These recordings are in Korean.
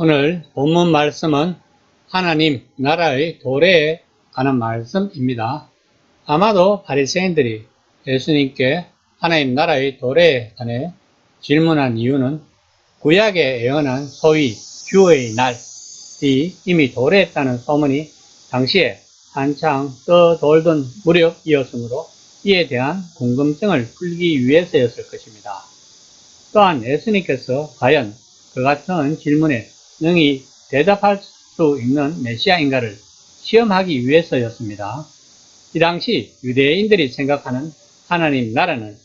오늘 본문 말씀은 하나님 나라의 도래에 관한 말씀입니다. 아마도 바리새인들이 예수님께 하나님 나라의 도래에 관해 질문한 이유는 구약에 예언한 소위 주의 날이 이미 도래했다는 소문이 당시에 한창 떠돌던 무렵이었으므로 이에 대한 궁금증을 풀기 위해서였을 것입니다. 또한 예수님께서 과연 그 같은 질문에 능히 대답할 수 있는 메시아인가를 시험하기 위해서였습니다. 이 당시 유대인들이 생각하는 하나님 나라는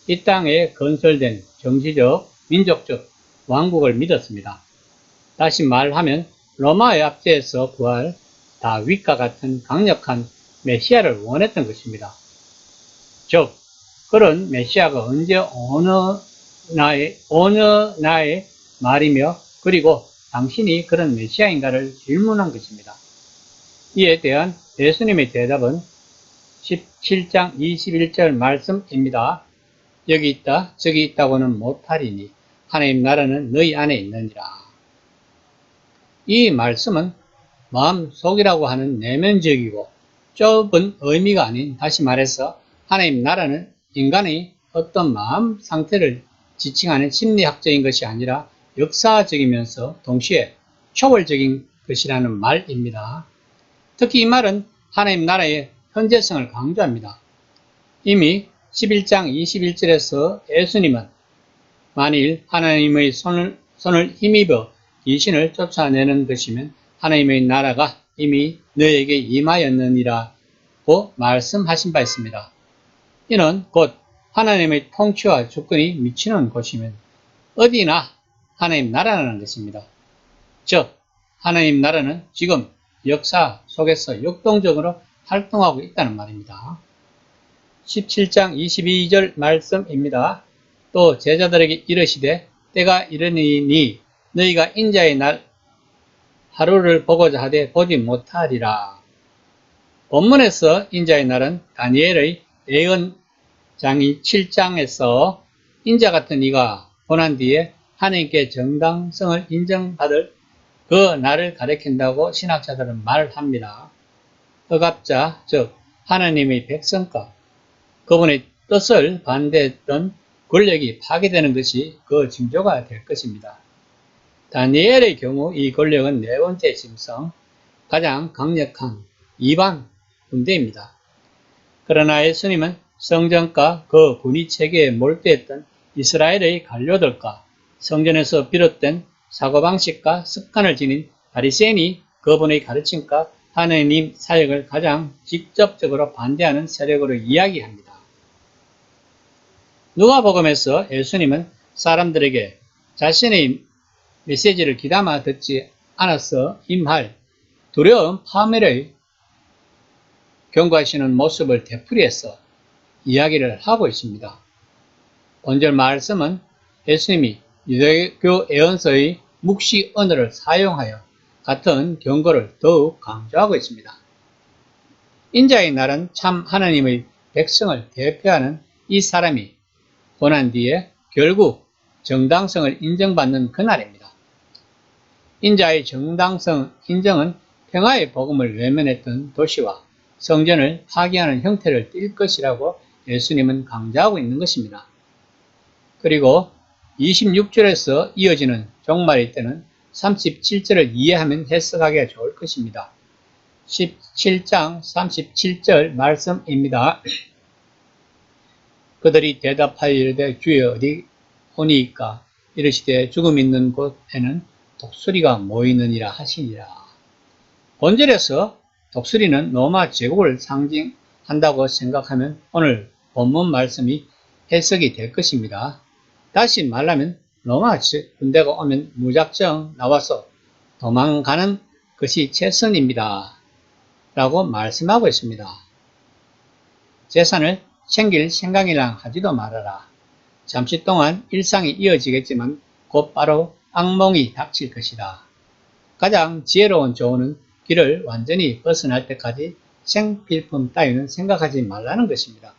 이 땅에 건설된 정치적, 민족적 왕국을 믿었습니다. 다시 말하면 로마의 압제에서 구할 다윗과 같은 강력한 메시아를 원했던 것입니다. 즉, 그런 메시아가 언제 어느 나의 말이며 그리고 당신이 그런 메시아인가를 질문한 것입니다. 이에 대한 예수님의 대답은 17장 21절 말씀입니다. 여기 있다 저기 있다고는 못하리니 하나님 나라는 너희 안에 있느니라. 이 말씀은 마음속이라고 하는 내면적이고 좁은 의미가 아닌, 다시 말해서 하나님 나라는 인간의 어떤 마음 상태를 지칭하는 심리학적인 것이 아니라 역사적이면서 동시에 초월적인 것이라는 말입니다. 특히 이 말은 하나님 나라의 현재성을 강조합니다. 이미 11장 21절에서 예수님은 만일 하나님의 손을 힘입어 귀신을 쫓아내는 것이면 하나님의 나라가 이미 너에게 임하였느니라고 말씀하신 바 있습니다. 이는 곧 하나님의 통치와 주권이 미치는 곳이면 어디나 하나님 나라라는 것입니다. 즉, 하나님 나라는 지금 역사 속에서 역동적으로 활동하고 있다는 말입니다. 17장 22절 말씀입니다. 또 제자들에게 이르시되 때가 이르니 너희가 인자의 날 하루를 보고자 하되 보지 못하리라. 본문에서 인자의 날은 다니엘의 예언장이 7장에서 인자 같은 이가 고난 뒤에 하나님께 정당성을 인정받을 그 날을 가리킨다고 신학자들은 말합니다. 억압자, 즉 하나님의 백성과 그분의 뜻을 반대했던 권력이 파괴되는 것이 그 징조가 될 것입니다. 다니엘의 경우 이 권력은 네 번째 짐승, 가장 강력한 이방 군대입니다. 그러나 예수님은 성전과 그 군의 체계에 몰두했던 이스라엘의 관료들과 성전에서 비롯된 사고방식과 습관을 지닌 바리새인이 그분의 가르침과 하나님 사역을 가장 직접적으로 반대하는 세력으로 이야기합니다. 누가복음에서 예수님은 사람들에게 자신의 메시지를 귀담아 듣지 않아서 임할 두려움 파멸을 경고하시는 모습을 되풀이해서 이야기를 하고 있습니다. 본절 말씀은 예수님이 유대교 예언서의 묵시 언어를 사용하여 같은 경고를 더욱 강조하고 있습니다. 인자의 날은 참 하나님의 백성을 대표하는 이 사람이 고난 뒤에 결국 정당성을 인정받는 그날입니다. 인자의 정당성 인정은 평화의 복음을 외면했던 도시와 성전을 파괴하는 형태를 띨 것이라고 예수님은 강조하고 있는 것입니다. 그리고 26절에서 이어지는 종말의 때는 37절을 이해하면 해석하기가 좋을 것입니다. 17장 37절 말씀입니다. 그들이 대답하여 이르되 주여 어디 오니이까 이르시되 죽음 있는 곳에는 독수리가 모이느니라 하시니라. 본절에서 독수리는 로마 제국을 상징한다고 생각하면 오늘 본문 말씀이 해석이 될 것입니다. 다시 말하면 로마 군대가 오면 무작정 나와서 도망가는 것이 최선입니다. 라고 말씀하고 있습니다. 재산을 챙길 생각이랑 하지도 말아라. 잠시 동안 일상이 이어지겠지만 곧바로 악몽이 닥칠 것이다. 가장 지혜로운 조언은 길을 완전히 벗어날 때까지 생필품 따위는 생각하지 말라는 것입니다.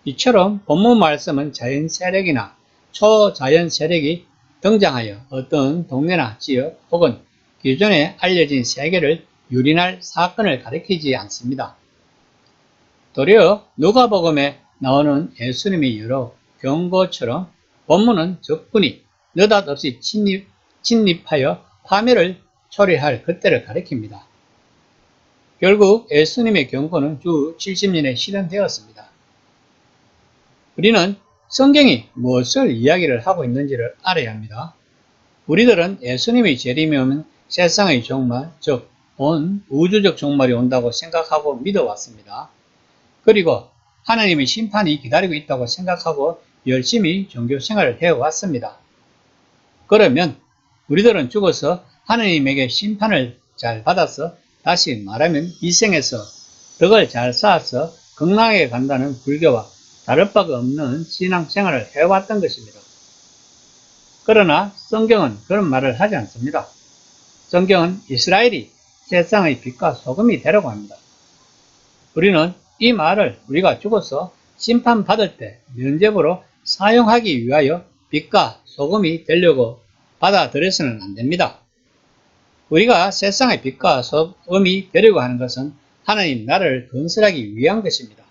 이처럼 본문 말씀은 자연 세력이나 초자연 세력이 등장하여 어떤 동네나 지역 혹은 기존에 알려진 세계를 유린할 사건을 가리키지 않습니다. 도리어 누가복음에 나오는 예수님의 여러 경고처럼 본문은 적군이 느닷없이 침입하여 파멸을 초래할 그때를 가리킵니다. 결국 예수님의 경고는 주 70년에 실현되었습니다. 우리는 성경이 무엇을 이야기를 하고 있는지를 알아야 합니다. 우리들은 예수님의 재림이면 세상의 종말, 즉 온 우주적 종말이 온다고 생각하고 믿어왔습니다. 그리고 하나님의 심판이 기다리고 있다고 생각하고 열심히 종교 생활을 해왔습니다. 그러면 우리들은 죽어서 하나님에게 심판을 잘 받아서 다시 말하면 이 생에서 덕을 잘 쌓아서 건강하게 간다는 불교와 다를 바가 없는 신앙생활을 해왔던 것입니다. 그러나 성경은 그런 말을 하지 않습니다. 성경은 이스라엘이 세상의 빛과 소금이 되라고 합니다. 우리는 이 말을 우리가 죽어서 심판받을 때 면죄부로 사용하기 위하여 빛과 소금이 되려고 받아들여서는 안 됩니다. 우리가 세상의 빛과 소금이 되려고 하는 것은 하나님 나라를 건설하기 위한 것입니다.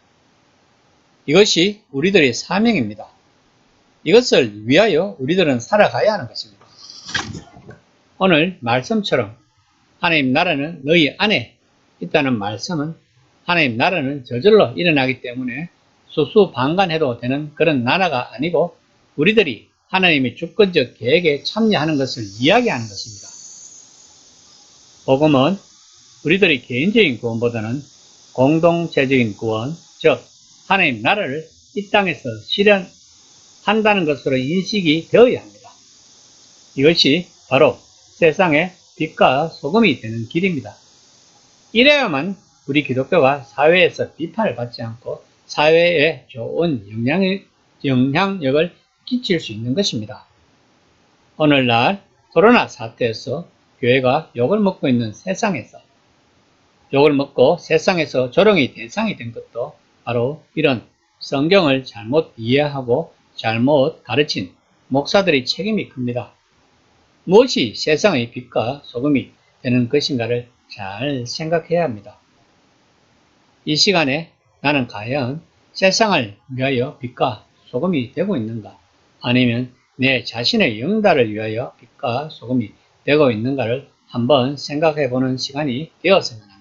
이것이 우리들의 사명입니다. 이것을 위하여 우리들은 살아가야 하는 것입니다. 오늘 말씀처럼 하나님 나라는 너희 안에 있다는 말씀은 하나님 나라는 저절로 일어나기 때문에 수수방관해도 되는 그런 나라가 아니고 우리들이 하나님의 주권적 계획에 참여하는 것을 이야기하는 것입니다. 복음은 우리들의 개인적인 구원보다는 공동체적인 구원, 즉 하나님 나라를 이 땅에서 실현한다는 것으로 인식이 되어야 합니다. 이것이 바로 세상의 빛과 소금이 되는 길입니다. 이래야만 우리 기독교가 사회에서 비판을 받지 않고 사회에 좋은 영향력을 끼칠 수 있는 것입니다. 오늘날 코로나 사태에서 교회가 욕을 먹고 있는 세상에서 욕을 먹고 세상에서 조롱의 대상이 된 것도 바로 이런 성경을 잘못 이해하고 잘못 가르친 목사들의 책임이 큽니다. 무엇이 세상의 빛과 소금이 되는 것인가를 잘 생각해야 합니다. 이 시간에 나는 과연 세상을 위하여 빛과 소금이 되고 있는가? 아니면 내 자신의 영달을 위하여 빛과 소금이 되고 있는가를 한번 생각해 보는 시간이 되었으면 합니다.